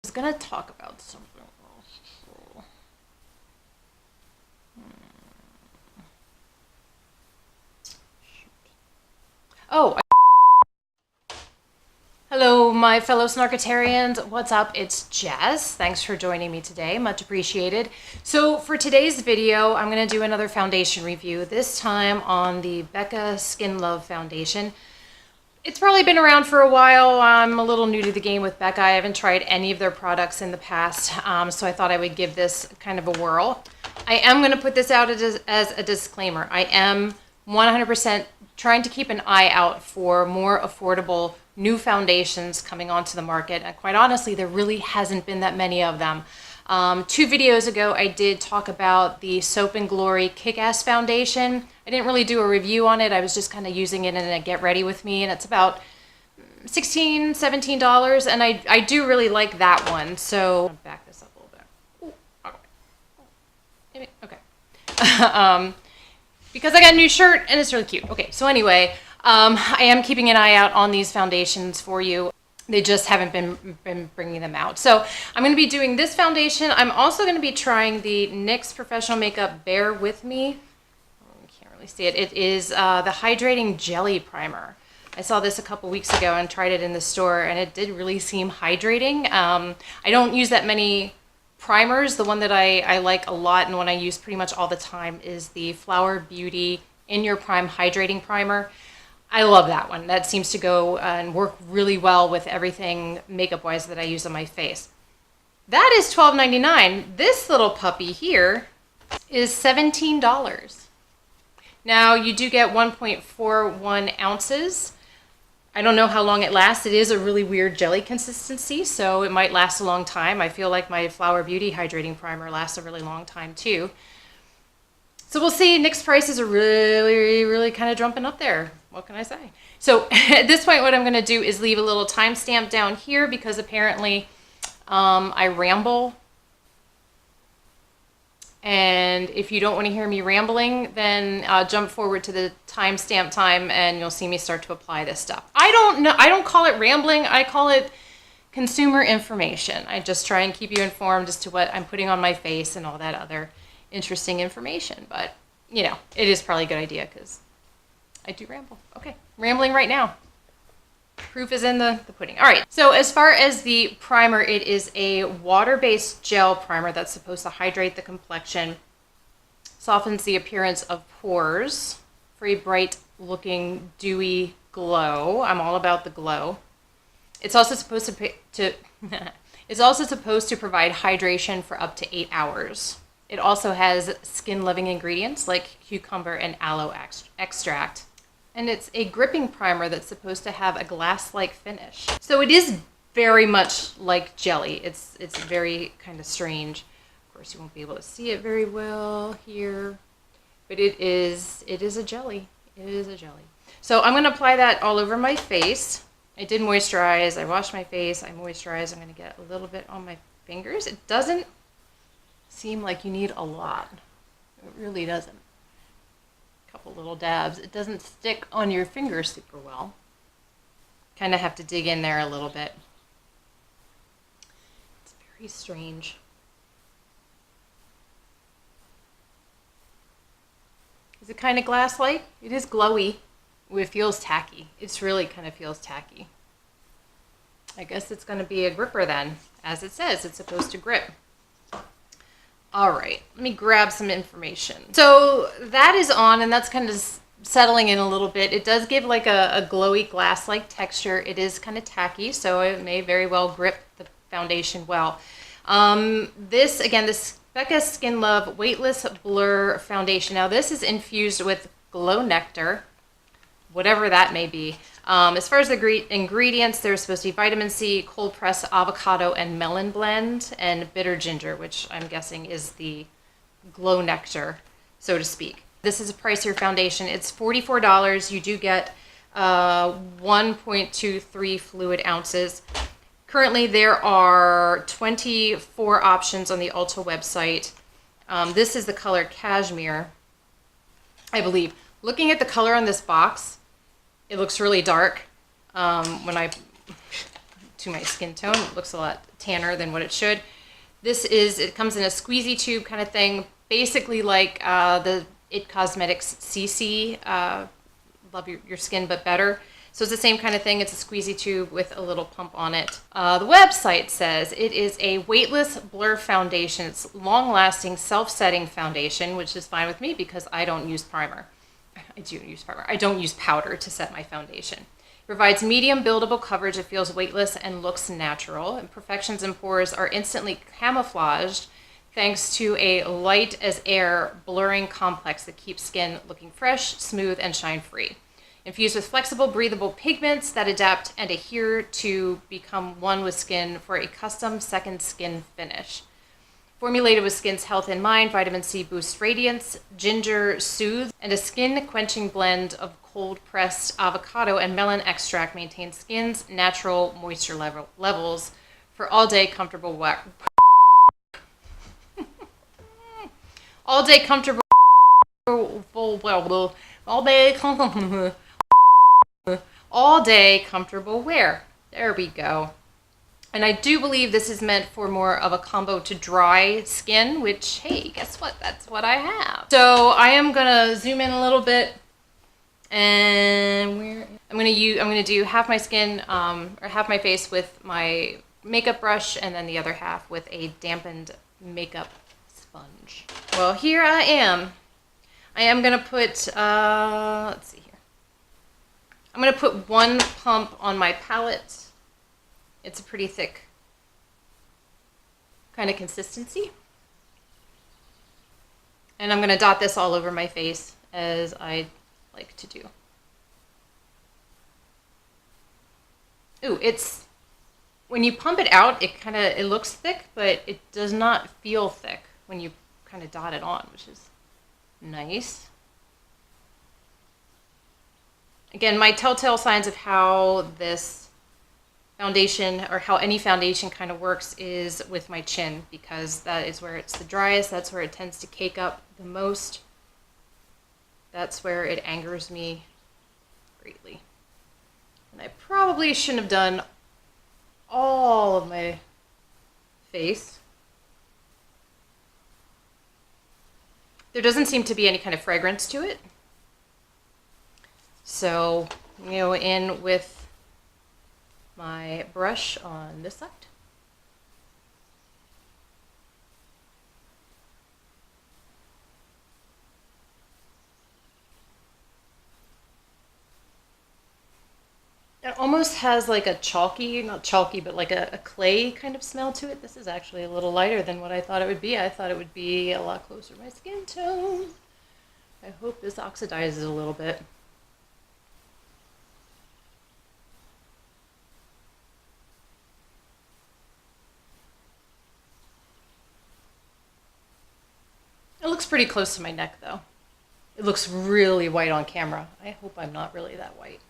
was gonna talk about something. Oh, hello, my fellow Snarkatarians. What's up? It's Jess. Thanks for joining me today. Much appreciated. So for today's video, I'm going to do another foundation review, this time on the Becca Skin Love Foundation. It's probably been around for a while. I'm a little new to the game with Becca. I haven't tried any of their products in the past, so I thought I would give this kind of a whirl. I am going to put this out as a disclaimer. I am 100% trying to keep an eye out for more affordable new foundations coming onto the market. And quite honestly, there really hasn't been that many of them. 2 videos ago, I did talk about the Soap and Glory Kick-Ass Foundation. I didn't really do a review on it. I was just kind of using it in a get ready with me, and it's about $16, $17, and I do really like that one. So I'll back this up a little bit. Ooh, okay. Because I got a new shirt and it's really cute. Okay, so anyway, I am keeping an eye out on these foundations for you. They just haven't been bringing them out. So I'm going to be doing this foundation. I'm also going to be trying the NYX Professional Makeup Bear With Me. You can't really see it. It is the Hydrating Jelly Primer. I saw this a couple weeks ago and tried it in the store, and it did really seem hydrating. I don't use that many primers. The one that I like a lot and one I use pretty much all the time is the Flower Beauty In Your Prime Hydrating Primer. I love that one. That seems to go and work really well with everything makeup-wise that I use on my face. That is $12.99. This little puppy here is $17. Now, you do get 1.41 ounces. I don't know how long it lasts. It is a really weird jelly consistency, so it might last a long time. I feel like my Flower Beauty Hydrating Primer lasts a really long time, too. So we'll see. NYX prices are really kind of jumping up there. What can I say? So at this point, what I'm going to do is leave a little timestamp down here because apparently I ramble. And if you don't want to hear me rambling, then jump forward to the timestamp time and you'll see me start to apply this stuff. I don't know. I don't call it rambling. I call it consumer information. I just try and keep you informed as to what I'm putting on my face and all that other interesting information. But, you know, it is probably a good idea because I do ramble. Okay, rambling right now. Proof is in the pudding. All right, so as far as the primer, it is a water-based gel primer that's supposed to hydrate the complexion, softens the appearance of pores for a bright-looking, dewy glow. I'm all about the glow. It's also supposed to it's also supposed to provide hydration for up to 8 hours. It also has skin-loving ingredients like cucumber and aloe extract. And it's a gripping primer that's supposed to have a glass-like finish. So it is very much like jelly. It's very kind of strange. Of course, you won't be able to see it very well here, but it is a jelly. It is a jelly. So I'm going to apply that all over my face. I did moisturize. I washed my face. I moisturized. I'm going to get a little bit on my fingers. It doesn't seem like you need a lot. It really doesn't. Couple little dabs. It doesn't stick on your fingers super well. Kind of have to dig in there a little bit. It's very strange. Is it kind of glass-like? It is glowy. It feels tacky. It's really kind of feels tacky. I guess it's going to be a gripper then. As it says, it's supposed to grip. All right, let me grab some information. So that is on, and that's kind of settling in a little bit. It does give like a glowy glass-like texture. It is kind of tacky, so it may very well grip the foundation well. This Becca Skin Love Weightless Blur Foundation. Now this is infused with Glow Nectar, whatever that may be. As far as the ingredients, there's supposed to be vitamin C, cold pressed avocado and melon blend, and bitter ginger, which I'm guessing is the glow nectar, so to speak. This is a pricier foundation. It's $44. You do get 1.23 fluid ounces. Currently, there are 24 options on the Ulta website. This is the color Cashmere, I believe. Looking at the color on this box, it looks really dark. When I to my skin tone. It looks a lot tanner than what it should. It comes in a squeezy tube kind of thing, basically like the It Cosmetics CC, Love Your Skin But Better. So it's the same kind of thing. It's a squeezy tube with a little pump on it. The website says it is a weightless blur foundation. It's long-lasting, self-setting foundation, which is fine with me because I don't use primer. I do use primer. I don't use powder to set my foundation. It provides medium buildable coverage. It feels weightless and looks natural. Imperfections and pores are instantly camouflaged thanks to a light as air blurring complex that keeps skin looking fresh, smooth, and shine-free. Infused with flexible, breathable pigments that adapt and adhere to become one with skin for a custom second skin finish. Formulated with skin's health in mind, vitamin C boosts radiance, ginger soothes, and a skin-quenching blend of cold-pressed avocado and melon extract maintains skin's natural moisture levels for all-day comfortable wear. All-day comfortable all-day comfortable wear. There we go. And I do believe this is meant for more of a combo to dry skin, which, hey, guess what? That's what I have. So I am gonna zoom in a little bit, and I'm gonna do half my skin or half my face with my makeup brush, and then the other half with a dampened makeup sponge. Well, here I am. I am gonna put let's see here. I'm going to put one pump on my palette. It's a pretty thick kind of consistency. And I'm going to dot this all over my face as I like to do. Ooh, when you pump it out, it looks thick, but it does not feel thick when you kind of dot it on, which is nice. Again, my telltale signs of how this foundation, or how any foundation kind of works, is with my chin, because that is where it's the driest. That's where it tends to cake up the most. That's where it angers me greatly. And I probably shouldn't have done all of my face. There doesn't seem to be any kind of fragrance to it. So, in with my brush on this side. It almost has like a chalky, not chalky, but like a clay kind of smell to it. This is actually a little lighter than what I thought it would be. I thought it would be a lot closer to my skin tone. I hope this oxidizes a little bit. It looks pretty close to my neck, though. It looks really white on camera. I hope I'm not really that white.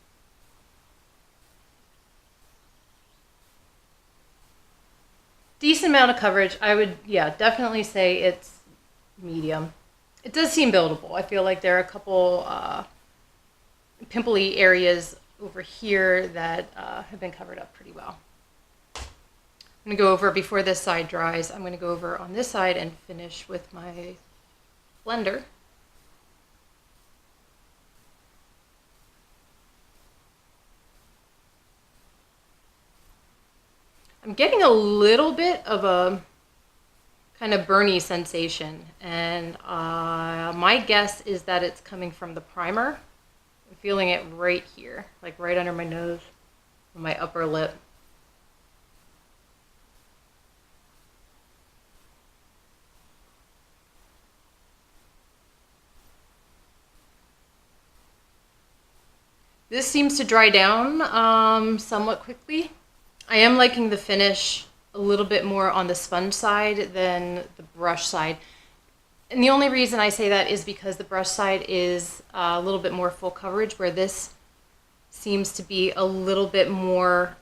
Decent amount of coverage. I would, yeah, definitely say it's medium. It does seem buildable. I feel like there are a couple pimply areas over here that have been covered up pretty well. I'm going to go over, before this side dries, I'm going to go over on this side and finish with my blender. I'm getting a little bit of a kind of burny sensation, and my guess is that it's coming from the primer. I'm feeling it right here, like right under my nose, on my upper lip. This seems to dry down somewhat quickly. I am liking the finish a little bit more on the sponge side than the brush side. And the only reason I say that is because the brush side is a little bit more full coverage, where this seems to be a little bit more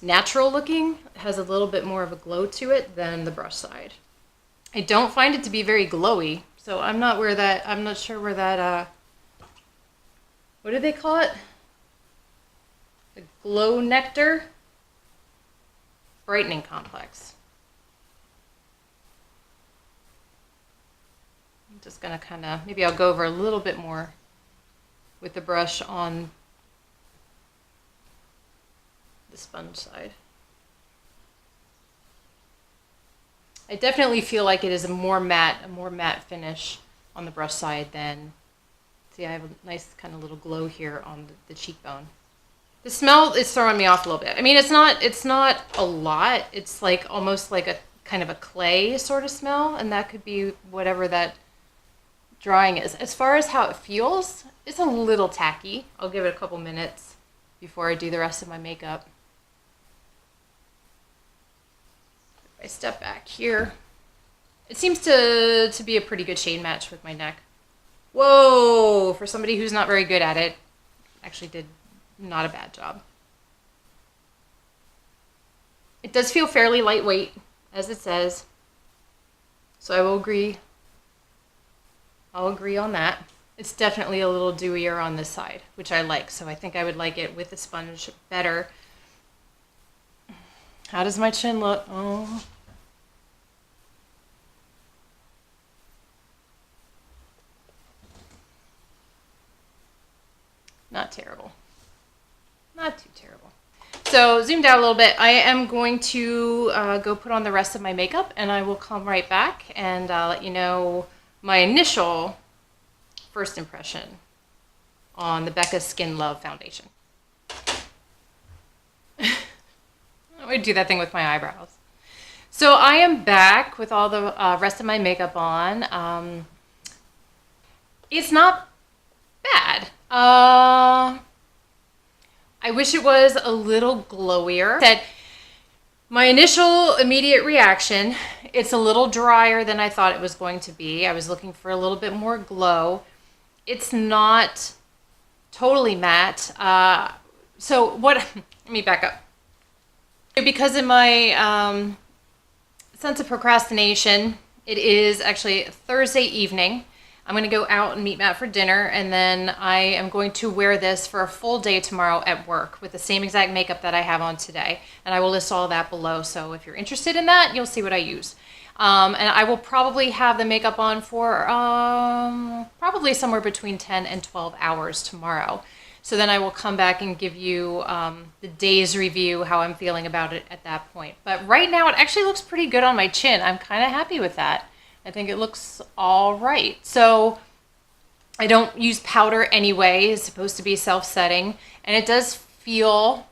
natural looking. It has a little bit more of a glow to it than the brush side. I don't find it to be very glowy, so I'm not sure where that, what do they call it? Glow Nectar Brightening Complex. I'm just going to kind of, maybe I'll go over a little bit more with the brush on the sponge side. I definitely feel like it is a more matte finish on the brush side than, see, I have a nice kind of little glow here on the cheekbone. The smell is throwing me off a little bit. I mean, it's not a lot. It's like almost like a kind of a clay sort of smell, and that could be whatever that drying is. As far as how it feels, it's a little tacky. I'll give it a couple minutes before I do the rest of my makeup. I step back here. It seems to be a pretty good shade match with my neck. Whoa! For somebody who's not very good at it, actually did not a bad job. It does feel fairly lightweight, as it says. So I will agree. I'll agree on that. It's definitely a little dewier on this side, which I like. So I think I would like it with the sponge better. How does my chin look? Oh. Not terrible. Not too terrible. So zoomed out a little bit. I am going to go put on the rest of my makeup, and I will come right back and let you know my initial first impression on the Becca Skin Love Foundation. I would do that thing with my eyebrows. So I am back with all the rest of my makeup on. It's not bad. I wish it was a little glowier. My initial immediate reaction, it's a little drier than I thought it was going to be. I was looking for a little bit more glow. It's not totally matte. So what, let me back up. Because in my sense of procrastination, it is actually Thursday evening. I'm going to go out and meet Matt for dinner, and then I am going to wear this for a full day tomorrow at work with the same exact makeup that I have on today. And I will list all that below, so if you're interested in that, you'll see what I use. And I will probably have the makeup on for probably somewhere between 10 and 12 hours tomorrow. So then I will come back and give you the day's review, how I'm feeling about it at that point. But right now it actually looks pretty good on my chin. I'm kind of happy with that. I think it looks all right. So I don't use powder anyway. It's supposed to be self-setting. And it does feel,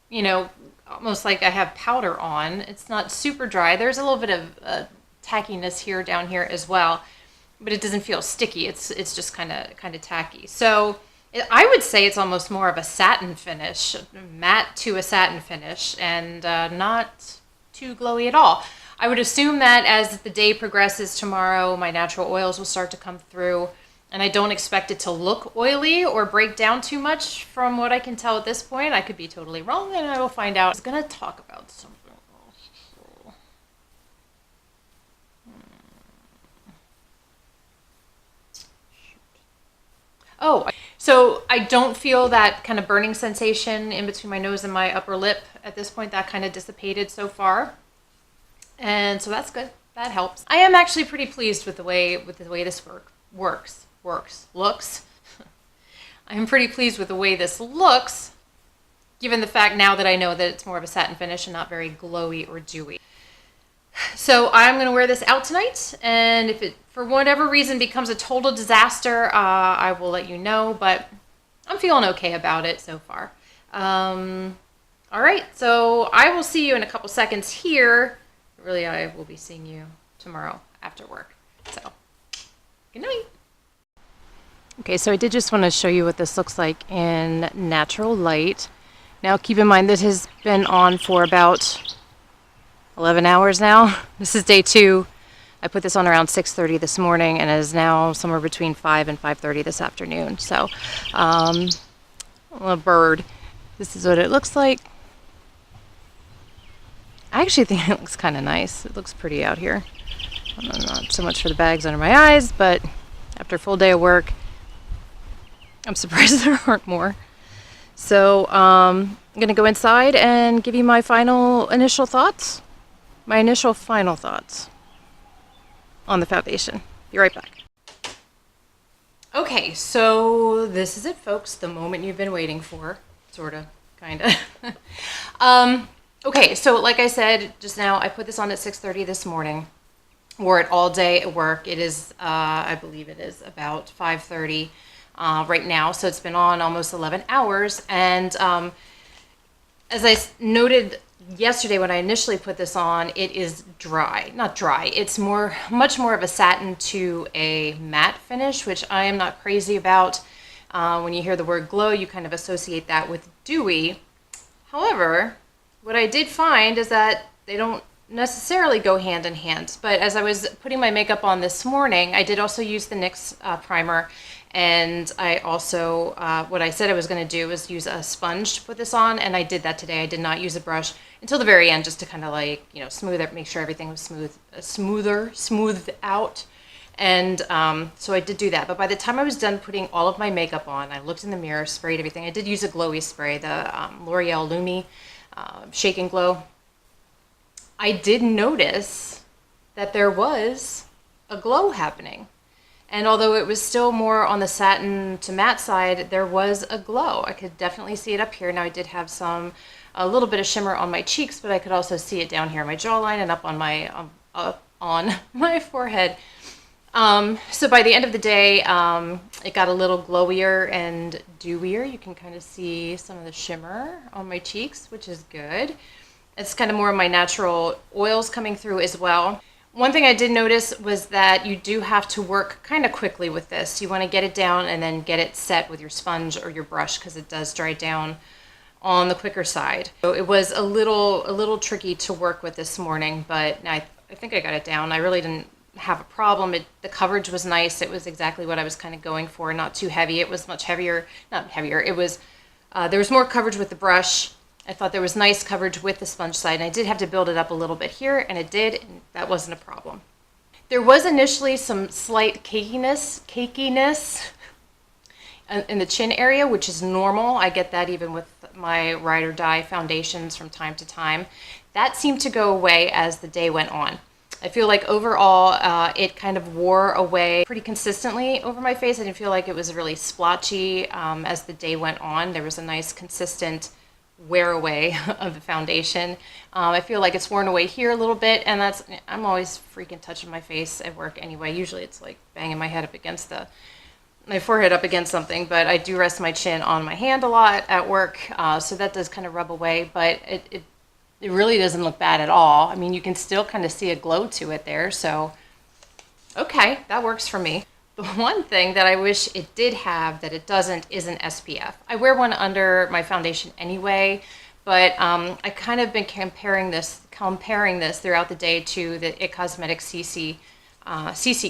you know, almost like I have powder on. It's not super dry. There's a little bit of tackiness here, down here as well. But it doesn't feel sticky. It's just kind of tacky. So I would say it's almost more of a satin finish, matte to a satin finish, and not too glowy at all. I would assume that as the day progresses tomorrow, my natural oils will start to come through, and I don't expect it to look oily or break down too much from what I can tell at this point. I could be totally wrong, and I will find out. I was going to talk about something else. Oh, so I don't feel that kind of burning sensation in between my nose and my upper lip at this point. That kind of dissipated so far. And so that's good. That helps. I am actually pretty pleased with the way this looks. I'm pretty pleased with the way this looks, given the fact now that I know that it's more of a satin finish and not very glowy or dewy. So I'm going to wear this out tonight, and if it, for whatever reason, becomes a total disaster, I will let you know, but I'm feeling okay about it so far. All right, so I will see you in a couple seconds here. Really, I will be seeing you tomorrow after work. So, good night. Okay, so I did just want to show you what this looks like in natural light. Now, keep in mind, this has been on for about 11 hours now. This is day 2. I put this on around 6:30 this morning, and it is now somewhere between 5 and 5:30 this afternoon. So, a bird. This is what it looks like. I actually think it looks kind of nice. It looks pretty out here. Not so much for the bags under my eyes, but after a full day of work, I'm surprised there aren't more. So I'm going to go inside and give you my final initial thoughts. My initial final thoughts on the foundation. Be right back. Okay, so this is it, folks. The moment you've been waiting for. Sort of, kind of. Okay, so like I said just now, I put this on at 6:30 this morning. Wore it all day at work. It is, I believe it is about 5:30 right now. So it's been on almost 11 hours. And as I noted yesterday when I initially put this on, it is dry. Not dry. It's much more of a satin to a matte finish, which I am not crazy about. When you hear the word glow, you kind of associate that with dewy. However, what I did find is that they don't necessarily go hand in hand. But as I was putting my makeup on this morning, I did also use the NYX primer. And I also, what I said I was going to do was use a sponge to put this on. And I did that today. I did not use a brush until the very end, just to kind of like, you know, smooth it, make sure everything was smoothed out. And so I did do that. But by the time I was done putting all of my makeup on, I looked in the mirror, sprayed everything. I did use a glowy spray, the L'Oreal Lumi Shake and Glow. I did notice that there was a glow happening. And although it was still more on the satin to matte side, there was a glow. I could definitely see it up here. Now I did have a little bit of shimmer on my cheeks, but I could also see it down here on my jawline and up on my forehead. So by the end of the day, it got a little glowier and dewier. You can kind of see some of the shimmer on my cheeks, which is good. It's kind of more of my natural oils coming through as well. One thing I did notice was that you do have to work kind of quickly with this. You want to get it down and then get it set with your sponge or your brush, because it does dry down on the quicker side. So it was a little tricky to work with this morning, but I think I got it down. I really didn't have a problem. The coverage was nice. It was exactly what I was kind of going for. Not too heavy. It was much heavier. Not heavier. It was, there was more coverage with the brush. I thought there was nice coverage with the sponge side, and I did have to build it up a little bit here, and it did, and that wasn't a problem. There was initially some slight cakiness in the chin area, which is normal. I get that even with my Ride or Die foundations from time to time. That seemed to go away as the day went on. I feel like overall it kind of wore away pretty consistently over my face. I didn't feel like it was really splotchy as the day went on. There was a nice consistent wear away of the foundation. I feel like it's worn away here a little bit, and I'm always freaking touching my face at work anyway. Usually it's like banging my head up against my forehead up against something, but I do rest my chin on my hand a lot at work, so that does kind of rub away, but it really doesn't look bad at all. I mean, you can still kind of see a glow to it there, so okay, that works for me. The one thing that I wish it did have that it doesn't is an SPF. I wear one under my foundation anyway, but I kind of been comparing this throughout the day to the IT Cosmetics CC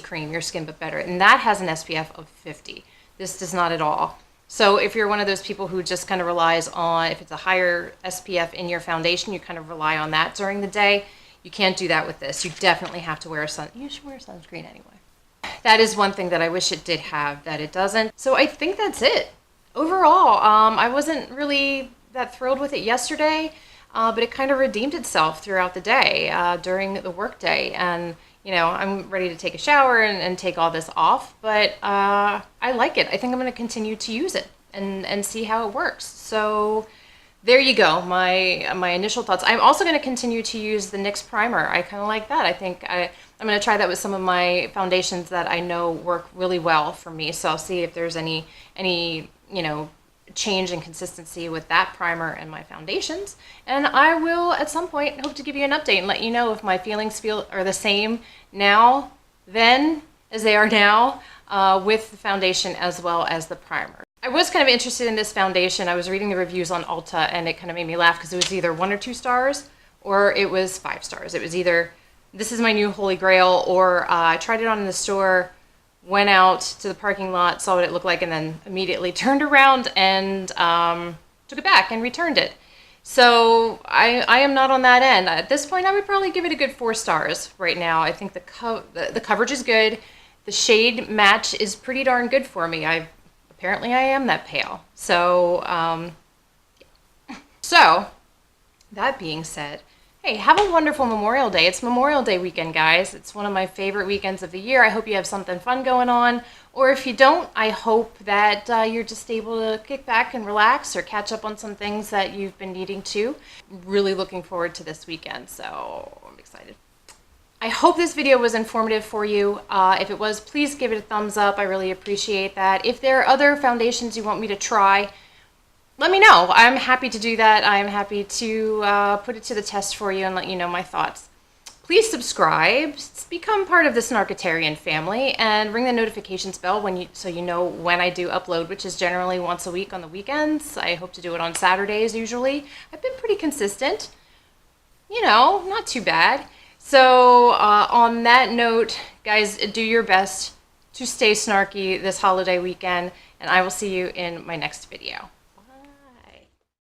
cream, Your Skin But Better, and that has an SPF of 50. This does not at all. So if you're one of those people who just kind of relies on, if it's a higher SPF in your foundation, you kind of rely on that during the day. You can't do that with this. You definitely have to wear you should wear sunscreen anyway. That is one thing that I wish it did have that it doesn't. So I think that's it. Overall, I wasn't really that thrilled with it yesterday, but it kind of redeemed itself throughout the day, during the work day. And, you know, I'm ready to take a shower and take all this off, but I like it. I think I'm going to continue to use it and see how it works. So there you go, my initial thoughts. I'm also going to continue to use the NYX primer. I kind of like that. I think I'm going to try that with some of my foundations that I know work really well for me. So I'll see if there's any you know, change in consistency with that primer and my foundations. And I will at some point hope to give you an update and let you know if my feelings are the same then as they are now with the foundation as well as the primer. I was kind of interested in this foundation. I was reading the reviews on Ulta, and it kind of made me laugh because it was either 1 or 2 stars or it was 5 stars. It was either this is my new holy grail, or I tried it on in the store, went out to the parking lot, saw what it looked like, and then immediately turned around and took it back and returned it. So I am not on that end. At this point, I would probably give it a good 4 stars right now. I think the coverage is good. The shade match is pretty darn good for me. Apparently I am that pale. So So that being said, hey, have a wonderful Memorial Day. It's Memorial Day weekend, guys. It's one of my favorite weekends of the year. I hope you have something fun going on. Or if you don't, I hope that you're just able to kick back and relax or catch up on some things that you've been needing to. Really looking forward to this weekend, so I'm excited. I hope this video was informative for you. If it was, please give it a thumbs up. I really appreciate that. If there are other foundations you want me to try, let me know. I'm happy to do that. I'm happy to put it to the test for you and let you know my thoughts. Please subscribe, become part of the Snarkatarian family, and ring the notifications bell so you know when I do upload, which is generally once a week on the weekends. I hope to do it on Saturdays usually. I've been pretty consistent. You know, not too bad. So on that note, guys, do your best to stay snarky this holiday weekend, and I will see you in my next video.